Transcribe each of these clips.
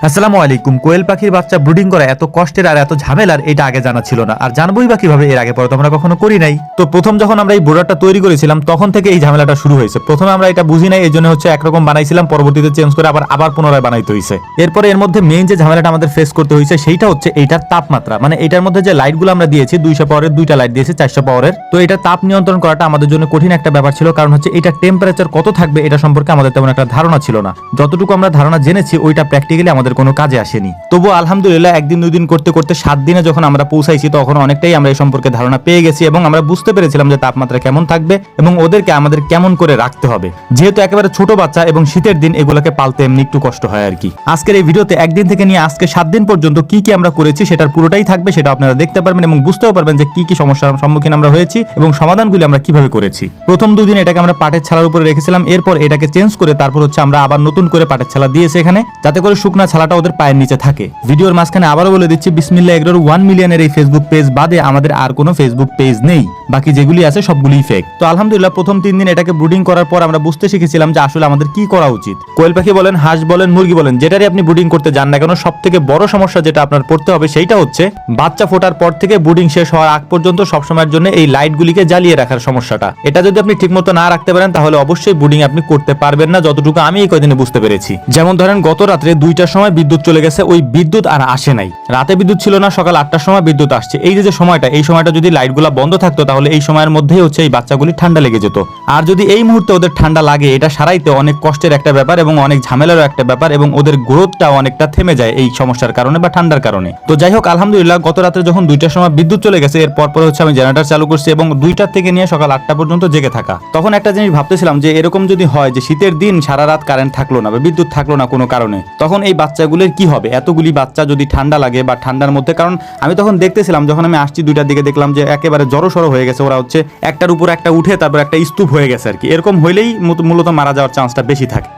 আসসালামু আলাইকুম। কোয়েল পাখির বাচ্চা ব্রুডিং করা এত কষ্টের আর এত ঝামেলার এটা আগে জানা ছিল না, আর জানবোই বা কিভাবে, এর আগে পরে তো আমরা কখনো করি নাই। তো প্রথম যখন আমরা এই বোর্ডারটা তৈরি করেছিলাম তখন থেকে এই ঝামেলাটা শুরু হয়েছে। প্রথমে আমরা এটা বুঝি নাই, এই জন্য হচ্ছে একরকম বানাইছিলাম, পরবর্তীতে চেঞ্জ করে আবার পুনরায় বানাইতে হয়েছে। এরপরে এর মধ্যে মেইন যে ঝামেলাটা আমাদের ফেস করতে হয়েছে সেইটা হচ্ছে এইটার তাপমাত্রা। মানে এটার মধ্যে যে লাইটগুলো আমরা দিয়েছি 200 পাওয়ারের দুইটা লাইট দিয়েছি 400 পাওয়ারের, তো এটা তাপ নিয়ন্ত্রণ করাটা আমাদের জন্য কঠিন একটা ব্যাপার ছিল, কারণ হচ্ছে এটা টেম্পারেচার কত থাকবে এটা সম্পর্কে আমাদের তেমন একটা ধারণা ছিল না। যতটুকু আমরা ধারণা জেনেছি ওইটা প্র্যাকটিক্যালি আমাদের কোনো কাজে আসেনি। তবু আলহামদুলিল্লাহ একদিন দুই দিন করতে করতে 7 দিনে যখন আমরা পৌঁছাইছি তখন অনেকটাই আমরা এই সম্পর্কে ধারণা পেয়ে গেছি এবং আমরা বুঝতে পেরেছিলাম যে তাপমাত্রা কেমন থাকবে এবং ওদেরকে আমাদের কেমন করে রাখতে হবে। যেহেতু একেবারে ছোট বাচ্চা এবং শীতের দিন এগুলোকে পালতে এমনি একটু কষ্ট হয় আর কি। আজকের এই ভিডিওতে একদিন থেকে নিয়ে আজকে 7 দিন পর্যন্ত কি কি আমরা করেছি সেটার পুরোটাই থাকবে, সেটা আপনারা দেখতে পারবেন এবং বুঝতেও পারবেন যে কি কি সমস্যার সম্মুখীন আমরা হয়েছি এবং সমাধানগুলি আমরা কিভাবে করেছি। প্রথম দুদিন এটাকে আমরা পাটের ছালার উপরে রেখেছিলাম, এরপর এটাকে চেঞ্জ করে তারপর হচ্ছে আমরা আবার নতুন করে পাটের ছালা দিয়েছি এখানে, যাতে করে শুকনা ছালাটা ওদের পায়ের নিচে থাকে। ভিডিওর মাঝখানে আবারও বলে দিচ্ছি, বিসমিল্লাহ এগ্রোর 1 মিলিয়নের এই ফেসবুক পেজ বাদে আমাদের আর কোনো ফেসবুক পেজ নেই, বাকি যেগুলি আছে সবগুলিই ফেক। তো আলহামদুলিল্লাহ প্রথম 3 দিন এটাকে ব্রুডিং করার পর আমরা বুঝতে শিখেছিলাম যে আসলে আমাদের কি করা উচিত। কোয়েল পাখি বলেন, হাঁস বলেন, মুরগি বলেন, যেটারই আপনি ব্রুডিং করতে যান না কেন, সব থেকে বড় সমস্যা যেটা আপনার পড়তে হবে সেইটা হচ্ছে বাচ্চা ফোটার পর থেকে ব্রুডিং শেষ হওয়ার আগ পর্যন্ত সবসময়ের জন্য এই লাইটগুলিকে জ্বালিয়ে রাখার সমস্যাটা। এটা যদি আপনি ঠিকমতো না রাখতে পারেন তাহলে অবশ্যই ব্রুডিং আপনি করতে পারবেন না, যতটুকু আমি এই কদিনে বুঝতে পেরেছি। যেমন ধরেন গত রাত্রে 2টার সময় বিদ্যুৎ চলে গেছে, ওই বিদ্যুৎ আর আসে নাই। রাতে বিদ্যুৎ ছিল না, সকাল 8টার সময় বিদ্যুৎ আসছে। এই যে সময়টা, এই সময়টা যদি লাইটগুলো বন্ধ থাকতো তাহলে এই সময়ের মধ্যেই হচ্ছে এই বাচ্চাগুলি ঠান্ডা লেগে যেত। আর যদি এই মুহূর্তে ওদের ঠান্ডা লাগে, এটা সারাইতে অনেক কষ্টের একটা ব্যাপার এবং অনেক ঝামেলারও একটা ব্যাপার এবং ওদের গ্রোথটাও অনেকটা থেমে যায় এই সমস্যার কারণে বা ঠান্ডার কারণে। তো যাই হোক আলহামদুলিল্লাহ গত রাতে যখন 2টার সময় বিদ্যুৎ চলে গেছে, এরপর হচ্ছে আমি জেনারেটর চালু করছি এবং 2টা থেকে নিয়ে সকাল 8টা পর্যন্ত জেগে থাকা। তখন একটা জিনিস ভাবতেছিলাম যে এরকম যদি হয় যে শীতের দিন সারা রাত কারেন্ট থাকলো না বা বিদ্যুৎ থাকলো না কোনো কারণে, তখন এই বাচ্চাগুলোর কি হবে? এতগুলি বাচ্চা যদি ঠান্ডা লাগে বা ঠান্ডার মধ্যে, কারণ আমি তখন দেখতেছিলাম যখন আমি আসছি 2টার দিকে দেখলাম যে একেবারে জড়সড় হয়ে গেছে, ওরা হচ্ছে একটার উপর একটা উঠে তারপর একটা স্তূপ হয়ে গেছে আর কি। এরকম হইলেই মূলত মারা যাওয়ার চান্সটা বেশি থাকে।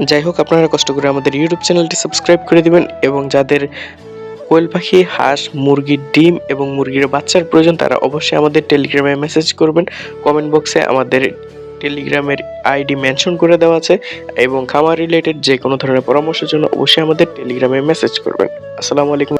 যাই হোক, আপনারা কষ্ট করে আমাদের ইউটিউব চ্যানেলটি সাবস্ক্রাইব করে দিবেন এবং যাদের কোয়েল পাখি, হাঁস, মুরগির ডিম এবং মুরগির বাচ্চার প্রয়োজন তারা অবশ্যই আমাদের টেলিগ্রামে মেসেজ করবেন। কমেন্ট বক্সে আমাদের টেলিগ্রামের আইডি মেনশন করে দেওয়া আছে এবং খামার রিলেটেড যে কোনো ধরনের পরামর্শের জন্য অবশ্যই আমাদের টেলিগ্রামে মেসেজ করবেন। আসসালামু আলাইকুম।